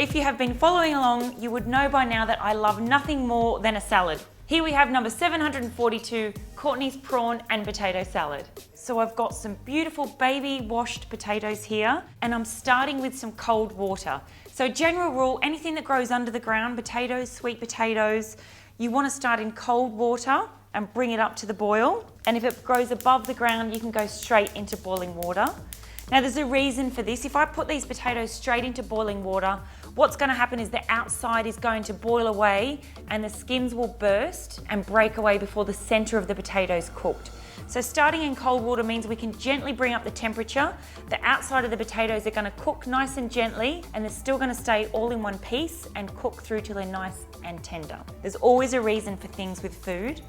if you have been following along, you would know by now that I love nothing more than a salad. Here we have number 742, Courtney's prawn and potato salad. So I've got some beautiful baby washed potatoes here, and I'm starting with some cold water. So general rule, anything that grows under the ground, potatoes, sweet potatoes, you want to start in cold water and bring it up to the boil. And if it grows above the ground, you can go straight into boiling water. Now there's a reason for this. If I put these potatoes straight into boiling water, what's going to happen is the outside is going to boil away and the skins will burst and break away before the center of the potato is cooked. So starting in cold water means we can gently bring up the temperature. The outside of the potatoes are going to cook nice and gently, and they're still going to stay all in one piece and cook through till they're nice and tender. There's always a reason for things with food.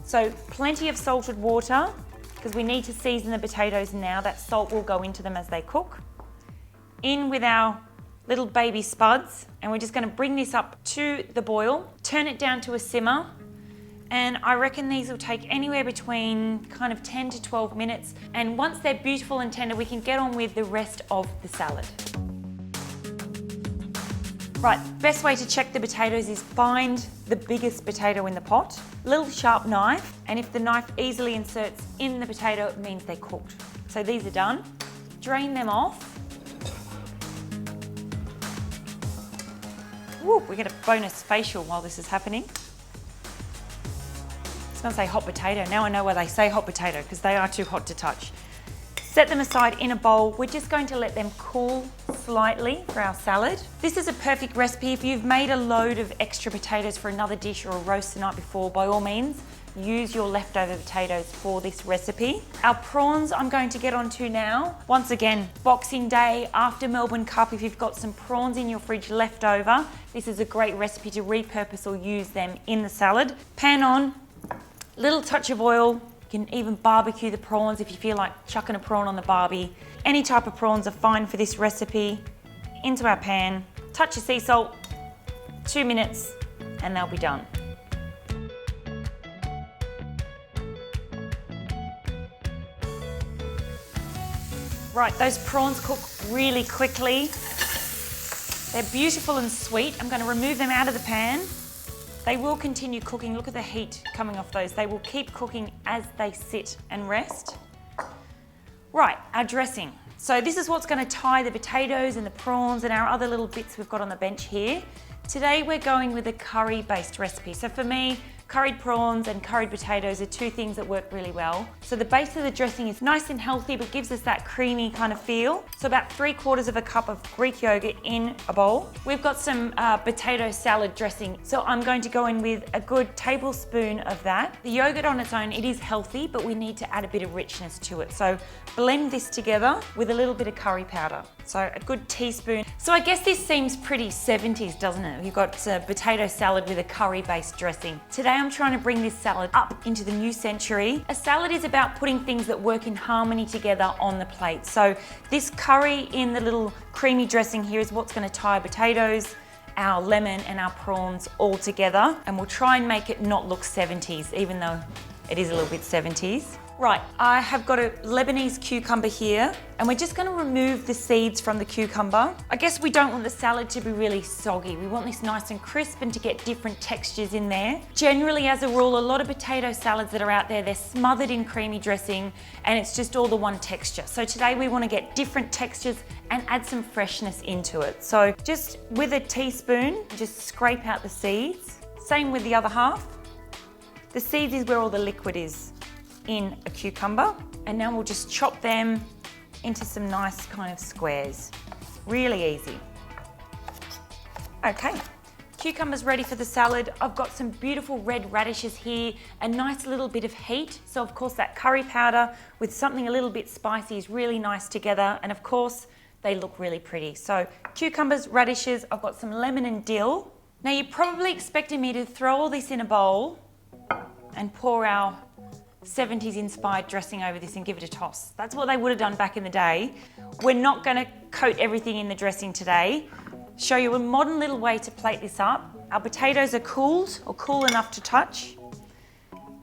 So plenty of salted water, because we need to season the potatoes now. That salt will go into them as they cook. In with our little baby spuds, and we're just going to bring this up to the boil, turn it down to a simmer, and I reckon these will take anywhere between kind of 10 to 12 minutes. And once they're beautiful and tender, we can get on with the rest of the salad. Right, best way to check the potatoes is find the biggest potato in the pot, little sharp knife, and if the knife easily inserts in the potato, it means they're cooked. So these are done. Drain them off. Woo, we get a bonus facial while this is happening. I was going to say hot potato. Now I know why they say hot potato, because they are too hot to touch. Set them aside in a bowl. We're just going to let them cool slightly for our salad. This is a perfect recipe. If you've made a load of extra potatoes for another dish or a roast the night before, by all means, use your leftover potatoes for this recipe. Our prawns I'm going to get onto now. Once again, Boxing Day, after Melbourne Cup, if you've got some prawns in your fridge left over, this is a great recipe to repurpose or use them in the salad. Pan on, little touch of oil. You can even barbecue the prawns if you feel like chucking a prawn on the barbie. Any type of prawns are fine for this recipe. Into our pan, touch of sea salt, 2 minutes, and they'll be done. Right, those prawns cook really quickly. They're beautiful and sweet. I'm going to remove them out of the pan. They will continue cooking. Look at the heat coming off those. They will keep cooking as they sit and rest. Right, our dressing. So this is what's going to tie the potatoes and the prawns and our other little bits we've got on the bench here. Today we're going with a curry-based recipe. So for me, curried prawns and curried potatoes are two things that work really well. So the base of the dressing is nice and healthy, but gives us that creamy kind of feel. So about 3/4 of a cup of Greek yogurt in a bowl. We've got some potato salad dressing. So I'm going to go in with a good tablespoon of that. The yogurt on its own, it is healthy, but we need to add a bit of richness to it. So blend this together with a little bit of curry powder. So a good teaspoon. So I guess this seems pretty 70s, doesn't it? You've got a potato salad with a curry-based dressing. Today I'm trying to bring this salad up into the new century. A salad is about putting things that work in harmony together on the plate. So this curry in the little creamy dressing here is what's going to tie potatoes, our lemon and our prawns all together. And we'll try and make it not look 70s, even though it is a little bit 70s. Right, I have got a Lebanese cucumber here, and we're just going to remove the seeds from the cucumber. I guess we don't want the salad to be really soggy. We want this nice and crisp and to get different textures in there. Generally, as a rule, a lot of potato salads that are out there, they're smothered in creamy dressing and it's just all the one texture. So today we want to get different textures and add some freshness into it. So just with a teaspoon, just scrape out the seeds. Same with the other half. The seeds is where all the liquid is in a cucumber, and now we'll just chop them into some nice kind of squares. Really easy. Okay, cucumber's ready for the salad. I've got some beautiful red radishes here, a nice little bit of heat. So of course that curry powder with something a little bit spicy is really nice together, and of course they look really pretty. So cucumbers, radishes, I've got some lemon and dill. Now you're probably expecting me to throw all this in a bowl and pour our 70s inspired dressing over this and give it a toss. That's what they would have done back in the day. We're not going to coat everything in the dressing today. Show you a modern little way to plate this up. Our potatoes are cooled or cool enough to touch.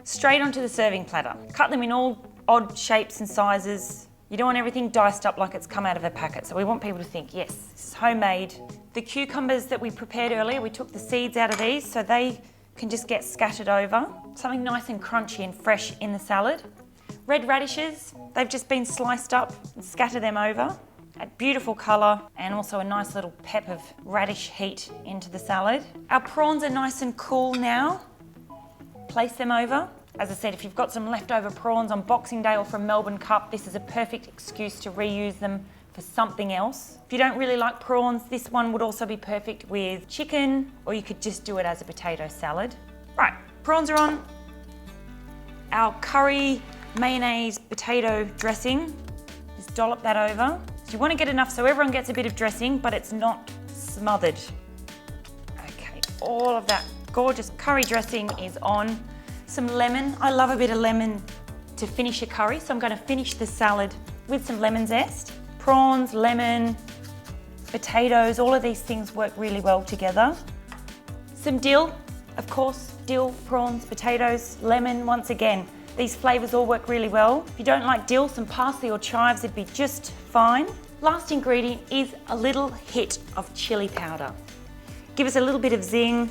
Straight onto the serving platter. Cut them in all odd shapes and sizes. You don't want everything diced up like it's come out of a packet. So we want people to think, yes, this is homemade. The cucumbers that we prepared earlier, we took the seeds out of these so they can just get scattered over. Something nice and crunchy and fresh in the salad. Red radishes, they've just been sliced up and scatter them over. A beautiful colour and also a nice little pep of radish heat into the salad. Our prawns are nice and cool now. Place them over. As I said, if you've got some leftover prawns on Boxing Day or from Melbourne Cup, this is a perfect excuse to reuse them for something else. If you don't really like prawns, this one would also be perfect with chicken, or you could just do it as a potato salad. Right, prawns are on. Our curry mayonnaise potato dressing, just dollop that over. So you want to get enough so everyone gets a bit of dressing, but it's not smothered. Okay, all of that gorgeous curry dressing is on. Some lemon, I love a bit of lemon to finish a curry, so I'm going to finish the salad with some lemon zest. Prawns, lemon, potatoes, all of these things work really well together. Some dill, of course, dill, prawns, potatoes, lemon, once again. These flavours all work really well. If you don't like dill, some parsley or chives would be just fine. Last ingredient is a little hit of chili powder. Give us a little bit of zing.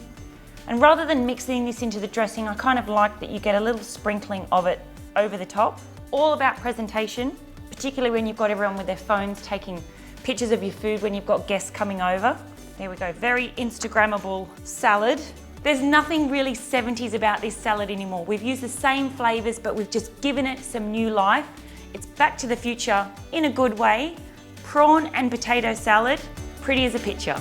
And rather than mixing this into the dressing, I kind of like that you get a little sprinkling of it over the top. All about presentation, particularly when you've got everyone with their phones taking pictures of your food when you've got guests coming over. There we go, very Instagrammable salad. There's nothing really 70s about this salad anymore. We've used the same flavours, but we've just given it some new life. It's back to the future in a good way. Prawn and potato salad, pretty as a picture.